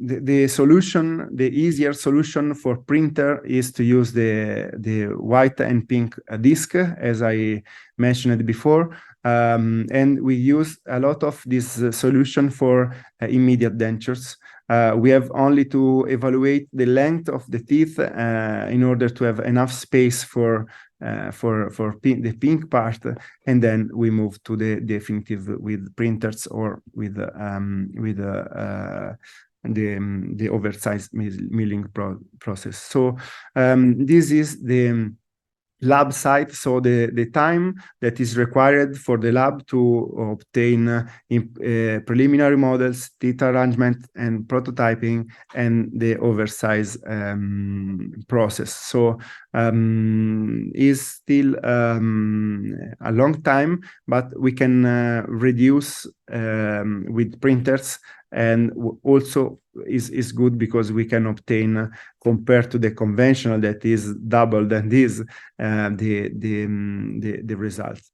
the solution, the easier solution for printer is to use the white and pink disc, as I mentioned before. And we use a lot of this solution for immediate dentures. We have only to evaluate the length of the teeth in order to have enough space for the pink part, and then we move to the definitive with printers or with the oversized milling process. So this is the lab site, so the time that is required for the lab to obtain preliminary models, teeth arrangement, and prototyping, and the oversize process. So is still a long time, but we can reduce with printers, and also is good because we can obtain, compared to the conventional that is double than this, the results.